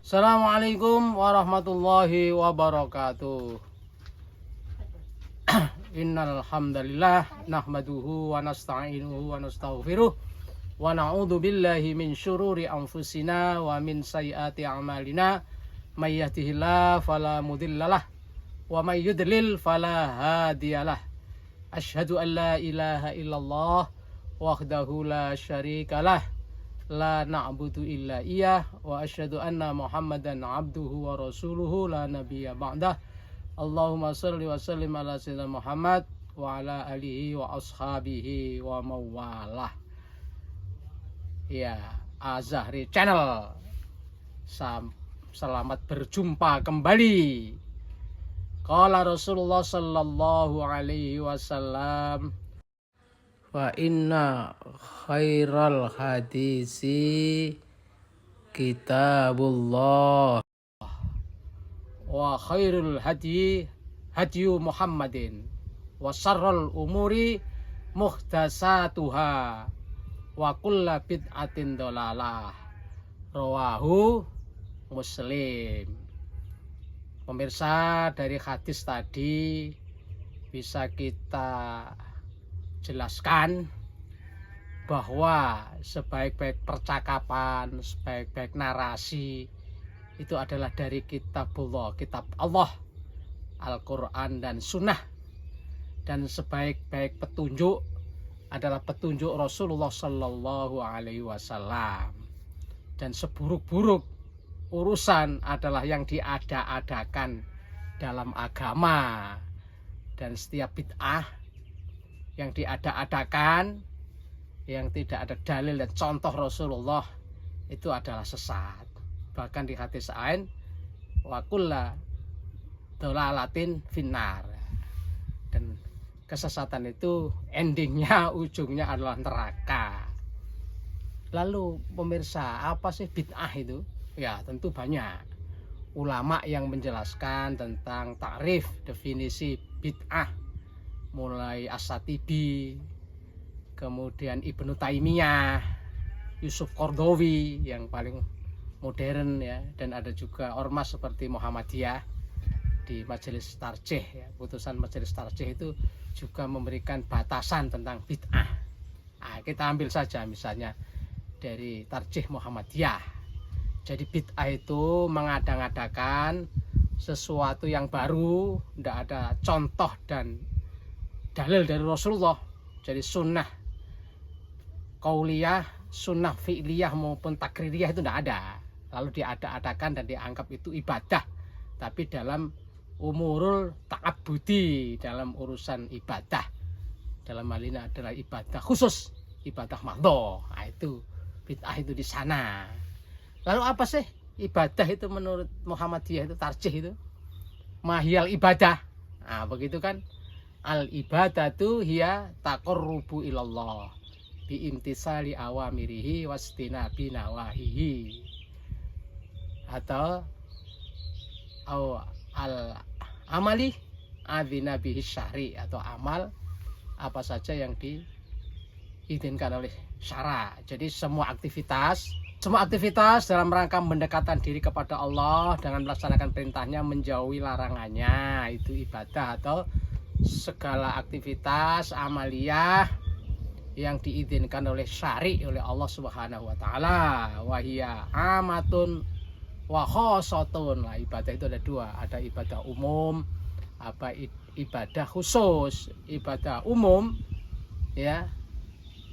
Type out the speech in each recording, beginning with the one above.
Assalamualaikum warahmatullahi wabarakatuh. Innal hamdalillah nahmaduhu wa nasta'inuhu wa nastaghfiruh wa na'udzu billahi min syururi anfusina wa min sayyiati a'malina may yahdihillahu fala mudhillalah wa may yudlil fala hadiyalah. Asyhadu an la ilaha illallah wahdahu la syarikalah la na'budu illa iyyah wa asyhadu anna Muhammadan abduhu wa rasuluhu la nabiyya ba'dah. Allahumma shalli wa sallim ala sayyidina Muhammad wa ala alihi wa ashabihi wa mawalah. Ya, Azahri Channel. Selamat berjumpa kembali. Qala Rasulullah sallallahu alaihi wasallam, wa inna khairal hadisi kitabullah wa khairul hadi hadyu Muhammadin wa syarrul umuri muhtasatuha wa kulla bid'atin dolalah. Rawahu Muslim. Pemirsa, dari hadis tadi bisa kita jelaskan bahwa sebaik-baik percakapan, sebaik-baik narasi itu adalah dari kitabullah, kitab Allah, Al-Quran dan Sunnah. Dan sebaik-baik petunjuk adalah petunjuk Rasulullah Sallallahu Alaihi Wasallam. Dan seburuk-buruk urusan adalah yang diada-adakan dalam agama. Dan setiap bid'ah yang diada-adakan, yang tidak ada dalil dan contoh Rasulullah, itu adalah sesat. Bahkan di hadis lain, wa kulla dolalatin finnar. Dan kesesatan itu endingnya, ujungnya adalah neraka. Lalu pemirsa, apa sih bid'ah itu? Ya tentu banyak ulama yang menjelaskan tentang takrif, definisi bid'ah, mulai As-Satibi, kemudian Ibnu Taimiyah, Yusuf Qaradawi yang paling modern ya, dan ada juga ormas seperti Muhammadiyah di Majelis Tarjih ya. Putusan Majelis Tarjih itu juga memberikan batasan tentang bid'ah. Nah, kita ambil saja misalnya dari Tarjih Muhammadiyah. Jadi bid'ah itu mengada-ngadakan sesuatu yang baru, tidak ada contoh dan dalil dari Rasulullah. Jadi sunnah qauliyah, sunnah fi'liyah maupun takririyah itu tidak ada. Lalu diada-adakan dan dianggap itu ibadah, tapi dalam umurul ta'abbudi, dalam urusan ibadah. Dalam hal ini adalah ibadah khusus, ibadah mahdhah. Nah, itu bid'ah itu di sana. Lalu apa sih ibadah itu menurut Muhammadiyah itu, tarjih itu? Mahiyal ibadah. Nah, begitu kan? Al ibadatu hiya taqarrubu ilallah bi imtisali awamirihi wastinabi nawahihi. Atau al amali adzina bihi syari, atau amal apa saja yang diizinkan oleh syara. Jadi semua aktivitas dalam rangka mendekatkan diri kepada Allah dengan melaksanakan perintahnya, menjauhi larangannya, itu ibadah. Atau segala aktivitas amaliyah yang diizinkan oleh syari, oleh Allah Subhanahu wa taala. Wahia amatun wa khosotun. Lah, ibadah itu ada dua, ada ibadah umum, apa ibadah khusus. Ibadah umum ya,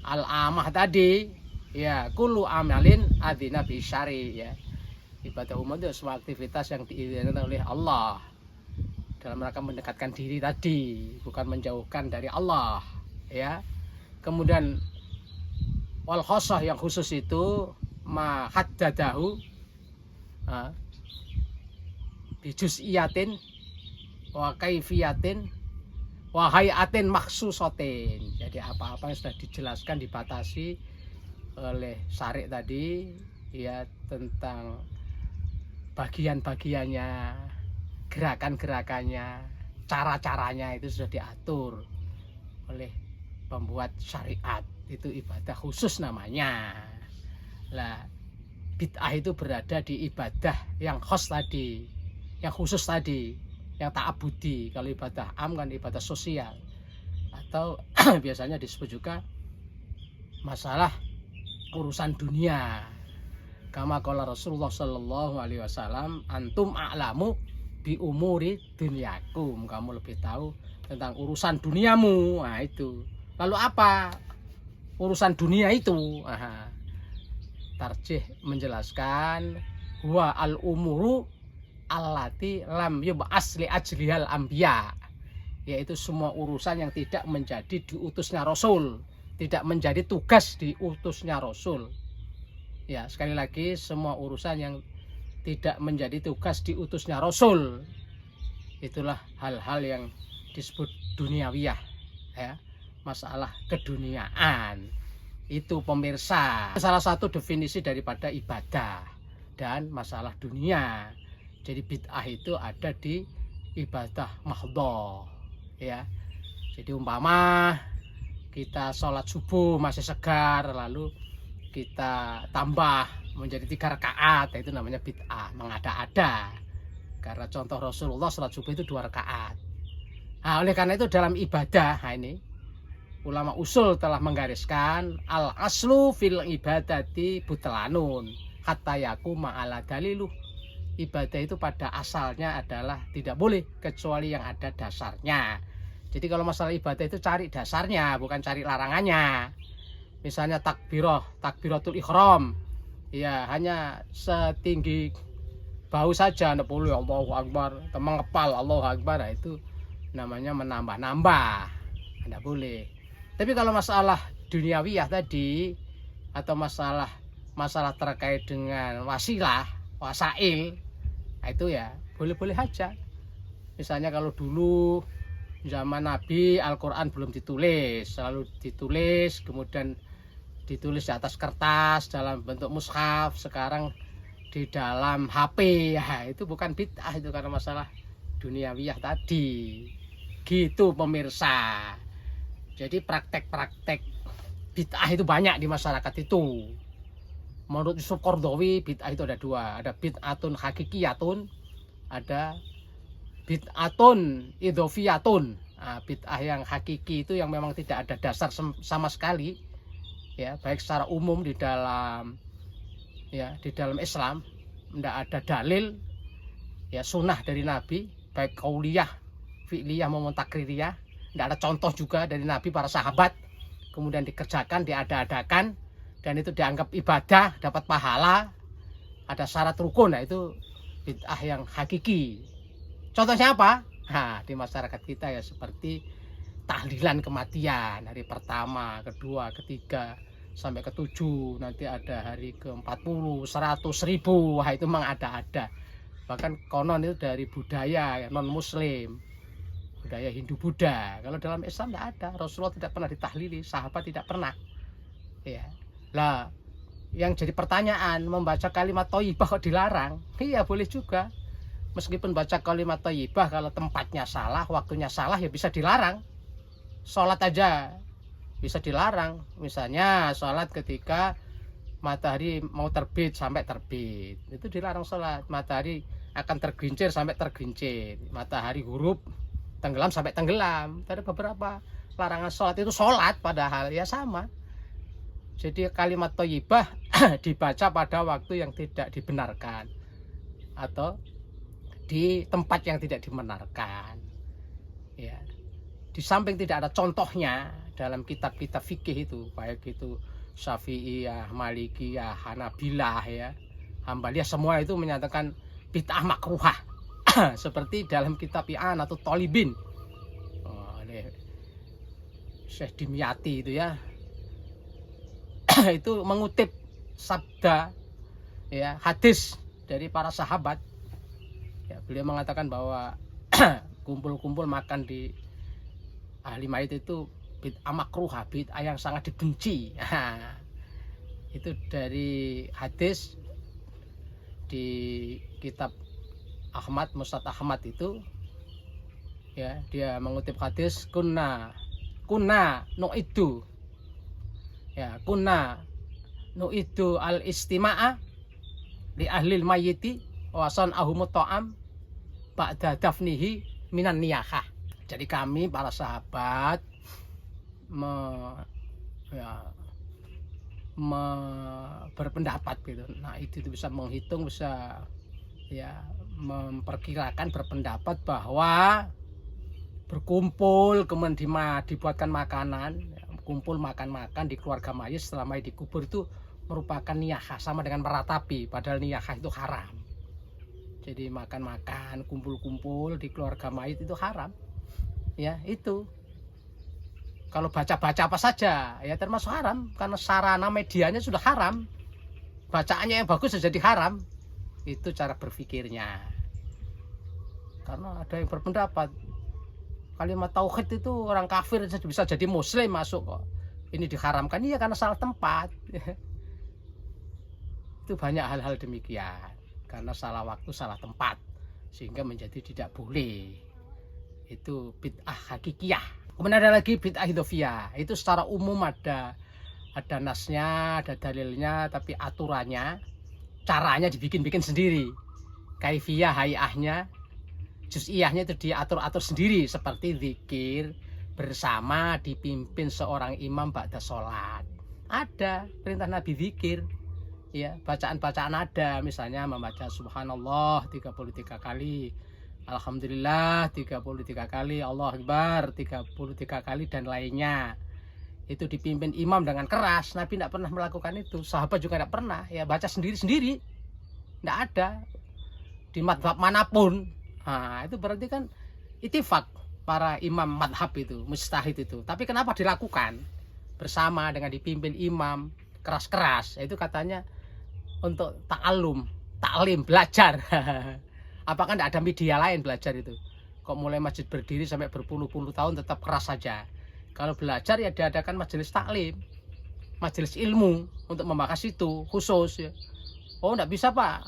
al-amah tadi ya, kullu amalin adzina bi syari ya. Ibadah umum itu semua aktivitas yang diizinkan oleh Allah dalam rangka mendekatkan diri tadi, bukan menjauhkan dari Allah ya. Kemudian wal khosoh, yang khusus itu ma haddadahu bijuz'iyatin wa kaifiyatin wa hayatin makhsusatin. Jadi apa-apa yang sudah dijelaskan, dibatasi oleh syari tadi ya, tentang bagian-bagiannya, gerakan-gerakannya, cara-caranya, itu sudah diatur oleh pembuat syariat. Itu ibadah khusus namanya. Lah, bid'ah itu berada di ibadah yang khos tadi, yang khusus tadi, yang ta'abudi. Kalau ibadah am kan ibadah sosial, atau biasanya disebut juga masalah urusan dunia. Kama qala Rasulullah sallallahu alaihi wasallam, antum a'lamu bi umuri dunyakum. Kamu lebih tahu tentang urusan duniamu. Nah, itu. Lalu apa urusan dunia itu? Tarjih menjelaskan wa al umuru allati lam yub'as li ajlihal anbiya, yaitu semua urusan yang tidak menjadi diutusnya Rasul, tidak menjadi tugas diutusnya Rasul. Ya, sekali lagi, semua urusan yang tidak menjadi tugas diutusnya Rasul, itulah hal-hal yang disebut duniawiyah, ya, masalah keduniaan. Itu pemirsa salah satu definisi daripada ibadah dan masalah dunia. Jadi bid'ah itu ada di ibadah mahdhah, ya. Jadi umpama kita sholat subuh masih segar, lalu kita tambah menjadi 3 rakaat, itu namanya bid'ah, mengada-ada. Karena contoh Rasulullah sholat subuh itu 2 rakaat. Nah, oleh karena itu dalam ibadah, nah ini ulama usul telah menggariskan al aslu fil ibadati butlanun hatta yakuma ala dalilu. Ibadah itu pada asalnya adalah tidak boleh kecuali yang ada dasarnya. Jadi kalau masalah ibadah itu cari dasarnya, bukan cari larangannya. Misalnya takbiratul ihram, ya hanya setinggi bau saja, tidak boleh Allahu Akbar, mengepal Allahu Akbar, itu namanya menambah-nambah, tidak boleh. Tapi kalau masalah duniawiyah tadi, atau masalah terkait dengan wasilah, wasail, itu ya boleh-boleh aja. Misalnya kalau dulu zaman Nabi Al-Quran belum ditulis, selalu ditulis, kemudian ditulis di atas kertas dalam bentuk mushaf, sekarang di dalam HP, ya itu bukan bid'ah, itu karena masalah duniawiyah tadi. Gitu pemirsa. Jadi praktek-praktek bid'ah itu banyak di masyarakat itu. Menurut Yusuf Qaradawi, bid'ah itu ada 2, ada bid'atun hakikiyatun, ada bid'atun idhofiyatun. Nah, bid'ah yang hakiki itu yang memang tidak ada dasar sama sekali, ya, baik secara umum di dalam Islam tidak ada dalil, ya, sunnah dari Nabi, baik qauliyah, fi'liyah maupun takririyah, tidak ada contoh juga dari Nabi, para sahabat, kemudian dikerjakan, diada-adakan, dan itu dianggap ibadah, dapat pahala, ada syarat rukun. Nah, itu bid'ah yang hakiki. Contohnya apa? Nah, di masyarakat kita ya seperti tahlilan kematian, hari pertama, kedua, ketiga, sampai ke-7, nanti ada hari ke-40, 100, 1000, wah itu memang ada-ada. Bahkan konon itu dari budaya non muslim, budaya Hindu Buddha. Kalau dalam Islam tidak ada, Rasulullah tidak pernah ditahlili, sahabat tidak pernah, ya. Lah, yang jadi pertanyaan, membaca kalimat thayyibah kok dilarang? Iya, boleh juga. Meskipun baca kalimat thayyibah, kalau tempatnya salah, waktunya salah, ya bisa dilarang. Sholat aja bisa dilarang. Misalnya sholat ketika matahari mau terbit sampai terbit, itu dilarang sholat. Matahari akan tergelincir sampai tergelincir, matahari huruf tenggelam sampai tenggelam. Ada beberapa larangan sholat, itu sholat padahal ya sama. Jadi kalimat thayyibah dibaca pada waktu yang tidak dibenarkan atau di tempat yang tidak dibenarkan, ya. Di samping tidak ada contohnya dalam kitab-kitab fikih itu, baik itu Syafi'iyah, Malikiyah, Hanabilah, ya, Hambaliyah, semua itu menyatakan bid'ah makruhah. Seperti dalam kitab I'anatul Thalibin oleh Syekh Dimyati itu, ya, itu mengutip sabda, ya, hadis dari para sahabat, ya, beliau mengatakan bahwa kumpul-kumpul makan di ahli mayit itu bid'ah makruhah, bid'ah yang sangat dibenci. Itu dari hadis di kitab Ahmad, Musnad Ahmad itu, ya, dia mengutip hadis kunna nu'idu, ya, kunna nu'idu al istima'a li ahlil mayyiti wa san'ahumut ta'am ba'da dafnihi minan niyahah. Jadi kami para sahabat ya, berpendapat gitu. Nah, itu bisa menghitung, bisa ya memperkirakan, berpendapat bahwa berkumpul kemudian dibuatkan makanan, ya, kumpul makan-makan di keluarga mayit setelah mayit dikubur itu merupakan niyahah, sama dengan meratapi, padahal niyahah itu haram. Jadi makan-makan, kumpul-kumpul di keluarga mayit itu haram. Ya, itu. Kalau baca-baca apa saja ya termasuk haram, karena sarana medianya sudah haram. Bacaannya yang bagus sudah jadi haram. Itu cara berpikirnya. Karena ada yang berpendapat kalimat tauhid itu orang kafir bisa jadi muslim masuk kok. Ini diharamkan, iya karena salah tempat. Itu banyak hal-hal demikian. Karena salah waktu, salah tempat. Sehingga menjadi tidak boleh. Itu bid'ah hakikiyah. Kemudian ada lagi bid'ah idhofiyah. Itu secara umum ada nasnya, ada dalilnya, tapi aturannya, caranya dibikin-bikin sendiri. Kaifiyah, hayahnya, juz'iyahnya itu diatur-atur sendiri, seperti zikir bersama dipimpin seorang imam ba'da sholat. Ada perintah Nabi zikir. Ya, bacaan-bacaan ada, misalnya membaca subhanallah 33 kali, alhamdulillah 33 kali, Allah Akbar 33 kali dan lainnya. Itu dipimpin imam dengan keras. Nabi tidak pernah melakukan itu, sahabat juga tidak pernah. Ya, baca sendiri-sendiri, tidak ada di madhab manapun. Nah, itu berarti kan ittifaq para imam madhab itu, mustahid itu. Tapi kenapa dilakukan bersama dengan dipimpin imam keras-keras? Itu katanya untuk taklim, belajar. Apakah tidak ada media lain belajar itu? Kok mulai masjid berdiri sampai berpuluh-puluh tahun tetap keras saja. Kalau belajar ya diadakan majelis taklim, majelis ilmu untuk membahas itu khusus ya. Oh, tidak bisa Pak,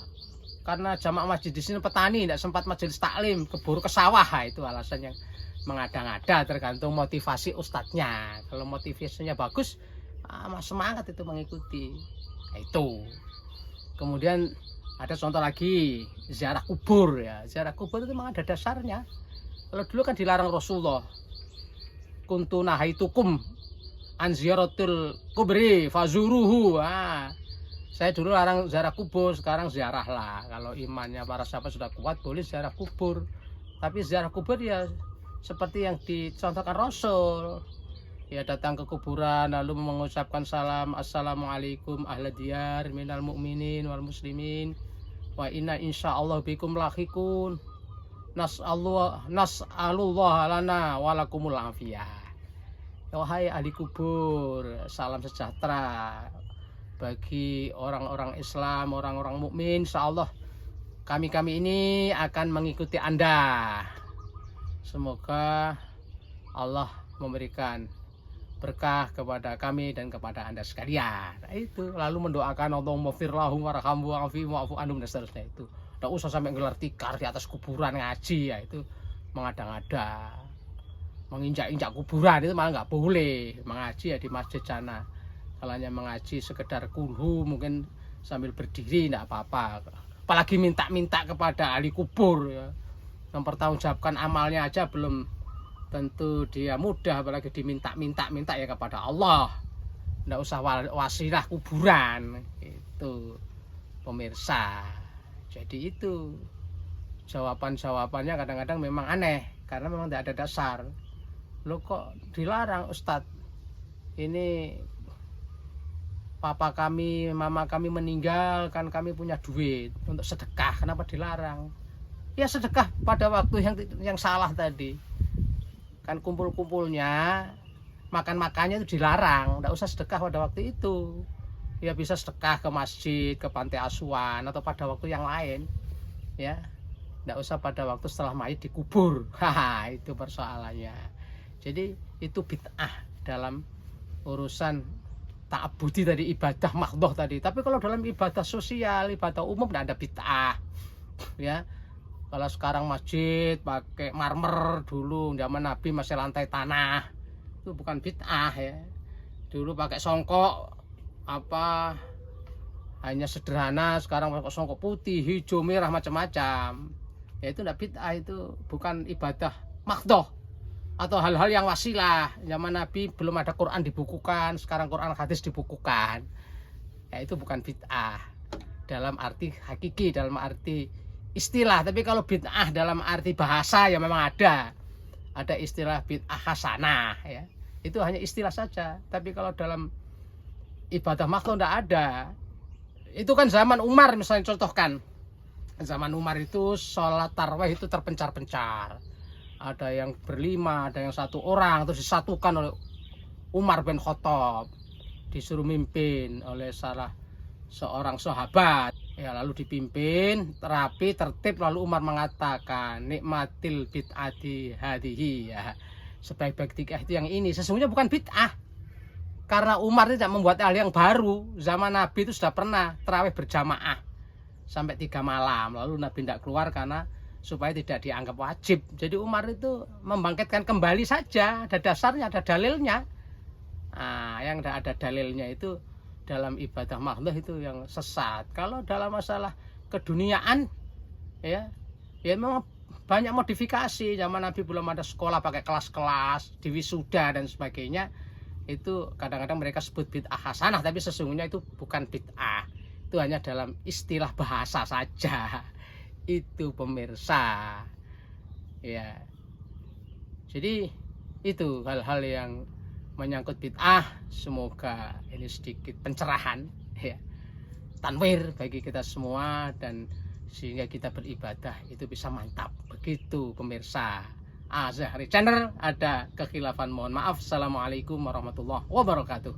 karena jamaah masjid di sini petani, tidak sempat majelis taklim, keburu ke sawah. Itu alasan yang mengada-ngada, tergantung motivasi ustadznya. Kalau motivasinya bagus, semangat itu mengikuti. Nah, itu. Kemudian ada contoh lagi, ziarah kubur ya. Ziarah kubur itu memang ada dasarnya. Kalau dulu kan dilarang Rasulullah. Kuntu nahaitukum an ziyaratul kubri fazuruhu. Saya dulu larang ziarah kubur, sekarang ziarahlah. Kalau imannya para sahabat sudah kuat, boleh ziarah kubur. Tapi ziarah kubur ya seperti yang dicontohkan Rasul. Ya, datang ke kuburan lalu mengucapkan salam, assalamualaikum ahla diyar minal mu'minin wal muslimin wa inna insyaallah bikum lahiqun nas'alullah lana walakumul afiyah. Wahai ahli kubur, salam sejahtera bagi orang-orang Islam, orang-orang mukmin. Insyaallah kami ini akan mengikuti Anda. Semoga Allah memberikan berkah kepada kami dan kepada Anda sekalian. Nah, itu lalu mendoakan Allahumma firlahum warhamhu wa'afihi wa'fu anhum dan seterusnya. Itu tidak usah sampai gelar tikar di atas kuburan ngaji, ya itu mengada-ngada, menginjak-injak kuburan. Itu malah nggak boleh. Mengaji ya di masjid sana. Kalau hanya mengaji sekedar kulhu mungkin sambil berdiri tidak apa-apa. Apalagi minta-minta kepada ahli kubur ya. Mempertanggungjawabkan amalnya aja belum tentu dia mudah, apalagi diminta-minta ya kepada Allah. Nggak usah wasilah kuburan. Itu pemirsa. Jadi itu jawaban-jawabannya kadang-kadang memang aneh, karena memang tidak ada dasar. Loh kok dilarang Ustadz? Ini papa kami, mama kami meninggal, kan kami punya duit untuk sedekah, kenapa dilarang? Ya sedekah pada waktu yang salah tadi. Kan kumpul-kumpulnya, makan-makannya itu dilarang, tidak usah sedekah pada waktu itu. Ya bisa sedekah ke masjid, ke pantai asuhan, atau pada waktu yang lain. Ya, tidak usah pada waktu setelah mayit dikubur. Haha, itu persoalannya. Jadi itu bid'ah dalam urusan ta'abudi tadi, ibadah mahdhah tadi. Tapi kalau dalam ibadah sosial, ibadah umum tidak ada bid'ah. Ya. Kalau sekarang masjid pakai marmer, dulu zaman Nabi masih lantai tanah, itu bukan bid'ah ya. Dulu pakai songkok hanya sederhana, sekarang pakai songkok putih, hijau, merah, macam-macam. Ya itu tidak bid'ah, itu bukan ibadah makhdoh atau hal-hal yang wasilah. Zaman Nabi belum ada Quran dibukukan, sekarang Quran hadis dibukukan. Ya itu bukan bid'ah dalam arti hakiki, dalam arti istilah. Tapi kalau bid'ah dalam arti bahasa ya memang ada istilah bid'ah hasanah ya. Itu hanya istilah saja. Tapi kalau dalam ibadah makhdoh tidak ada. Itu kan zaman Umar misalnya, contohkan zaman Umar itu sholat tarawih itu terpencar-pencar, ada yang berlima, ada yang 1 orang, terus disatukan oleh Umar bin Khattab, disuruh mimpin oleh salah seorang sahabat ya, lalu dipimpin rapi tertib, lalu Umar mengatakan nikmatil bid'ati hadihi ya, sebaik-baik bid'ah itu yang ini. Sesungguhnya bukan bid'ah, karena Umar tidak membuat hal yang baru. Zaman Nabi itu sudah pernah tarawih berjamaah sampai 3 malam, lalu Nabi tidak keluar karena supaya tidak dianggap wajib. Jadi Umar itu membangkitkan kembali saja, ada dasarnya, ada dalilnya. Nah, yang tidak ada dalilnya itu dalam ibadah makhdoh itu yang sesat. Kalau dalam masalah keduniaan ya memang banyak modifikasi. Zaman Nabi belum ada sekolah pakai kelas-kelas, diwisuda dan sebagainya. Itu kadang-kadang mereka sebut bid'ah hasanah, tapi sesungguhnya itu bukan bid'ah, itu hanya dalam istilah bahasa saja. Itu pemirsa ya. Jadi itu hal-hal yang menyangkut bid'ah. Semoga ini sedikit pencerahan ya, tanwir bagi kita semua, dan sehingga kita beribadah itu bisa mantap. Begitu pemirsa Azhari Channel, ada kekhilafan mohon maaf. Assalamualaikum warahmatullahi wabarakatuh.